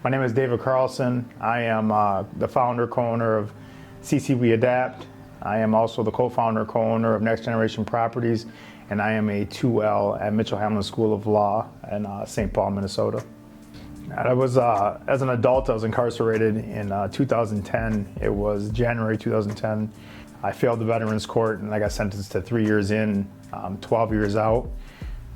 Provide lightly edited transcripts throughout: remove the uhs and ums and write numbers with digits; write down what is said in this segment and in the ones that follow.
My name is David Carlson. I am the founder, co-owner of CC Adapt. I am also the co-founder, co-owner of Next Generation Properties, and I am a 2L at Mitchell Hamlin School of Law in St. Paul, Minnesota. I was, as an adult, I was incarcerated in 2010. It was January 2010. I failed the Veterans Court and I got sentenced to 3 years in, 12 years out.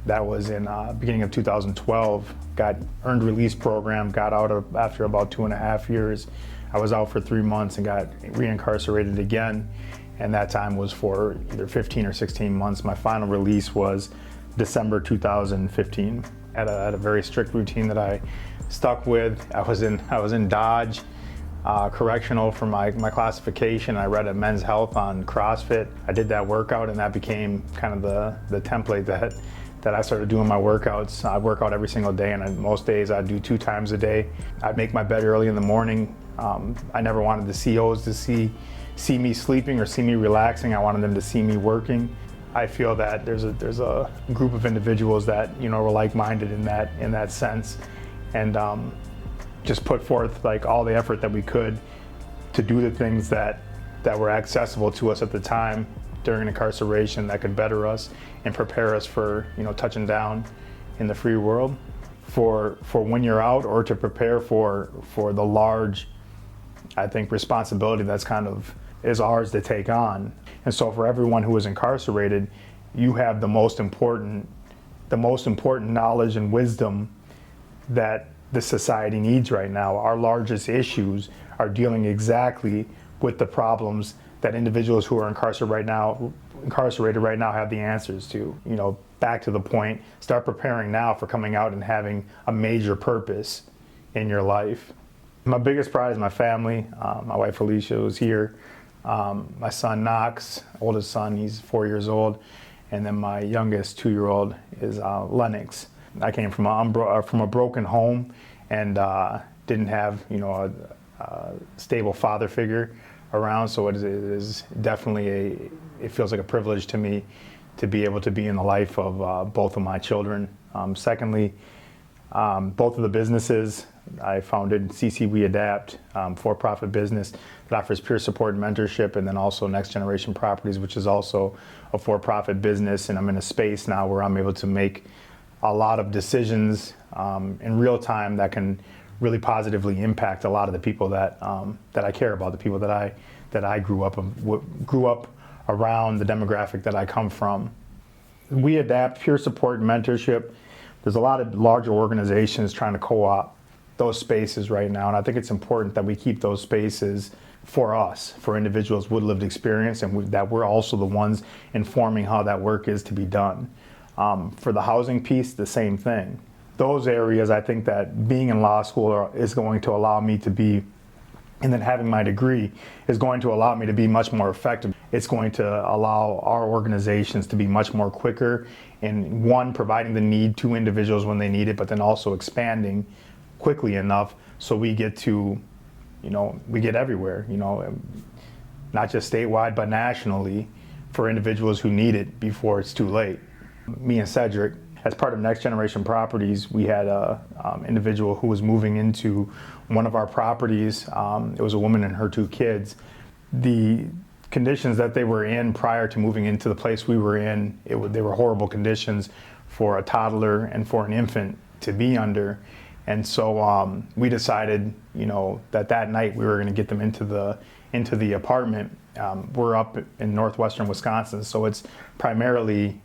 That was in beginning of 2012. Got earned release program, got out after about 2.5 years. I was out for 3 months and got reincarcerated again. And that time was for either 15 or 16 months. My final release was December 2015. I had a very strict routine that I stuck with. I was in Dodge Correctional for my classification. I read a Men's Health on CrossFit. I did that workout and that became kind of the template that I started doing my workouts. I work out every single day, and most days I'd do 2 times a day. I'd make my bed early in the morning. I never wanted the COs to see me sleeping or see me relaxing. I wanted them to see me working. I feel that there's a group of individuals that were like-minded in that sense, and just put forth like all the effort that we could to do the things that were accessible to us at the time during incarceration that could better us and prepare us for touching down in the free world, for when you're out, or to prepare for the large, I think, responsibility that's kind of is ours to take on. And so for everyone who is incarcerated, you have the most important knowledge and wisdom that the society needs right now. Our largest issues are dealing exactly with the problems that individuals who are incarcerated right now have the answers to. Back to the point, start preparing now for coming out and having a major purpose in your life. My biggest pride is my family. My wife Alicia was here. My son Knox, oldest son, he's 4 years old, and then my youngest 2-year-old is Lennox. I came from a broken home and didn't have a stable father figure around, so it is definitely it feels like a privilege to me to be able to be in the life of both of my children. Secondly, both of the businesses I founded, CC Adapt, for-profit business that offers peer support and mentorship, and then also Next Generation Properties, which is also a for-profit business. And I'm in a space now where I'm able to make a lot of decisions in real time that can really positively impact a lot of the people that I care about, the people that I grew up around, the demographic that I come from. We adapt peer support and mentorship. There's a lot of larger organizations trying to co-opt those spaces right now, and I think it's important that we keep those spaces for us, for individuals with lived experience, and that we're also the ones informing how that work is to be done. For the housing piece, the same thing. Those areas, I think that being in law school is going to allow me to be, and then having my degree is going to allow me to be much more effective. It's going to allow our organizations to be much more quicker in, one, providing the need to individuals when they need it, but then also expanding quickly enough so we get to, we get everywhere, not just statewide, but nationally, for individuals who need it before it's too late. Me and Cedric, as part of Next Generation Properties, we had a individual who was moving into one of our properties. It was a woman and her 2 kids. The conditions that they were in prior to moving into the place we were in, they were horrible conditions for a toddler and for an infant to be under. And so we decided, that night we were going to get them into the apartment. We're up in northwestern Wisconsin, so it's primarily,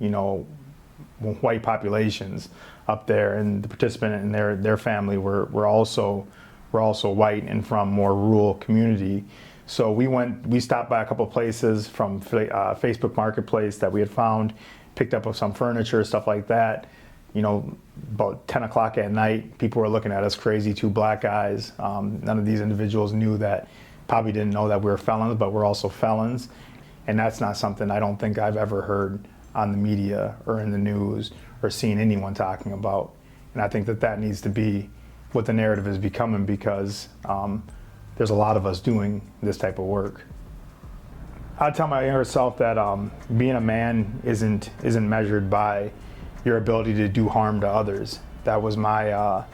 white populations up there, and the participant and their family were also white and from more rural community. So we stopped by a couple places from Facebook Marketplace that we had found, picked up some furniture, stuff like that. About 10 o'clock at night, people were looking at us crazy, 2 black guys. None of these individuals probably didn't know that we were felons, but we're also felons. And that's not something I don't think I've ever heard on the media or in the news or seen anyone talking about. And I think that needs to be what the narrative is becoming, because there's a lot of us doing this type of work. I tell my younger self that being a man isn't measured by your ability to do harm to others. That was my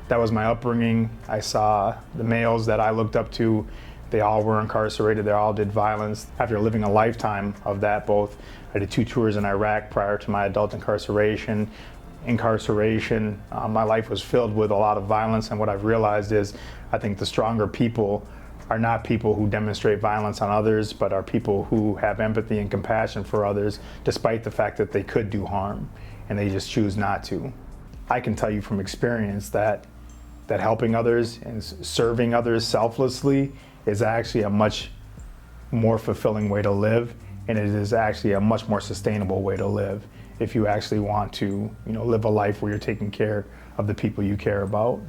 That was my upbringing. I saw the males that I looked up to, they all were incarcerated, they all did violence. After living a lifetime of that, both, I did 2 tours in Iraq prior to my adult incarceration. My life was filled with a lot of violence, and what I've realized is I think the stronger people are not people who demonstrate violence on others, but are people who have empathy and compassion for others, despite the fact that they could do harm, and they just choose not to. I can tell you from experience that helping others and serving others selflessly is actually a much more fulfilling way to live, and it is actually a much more sustainable way to live if you actually want to, live a life where you're taking care of the people you care about.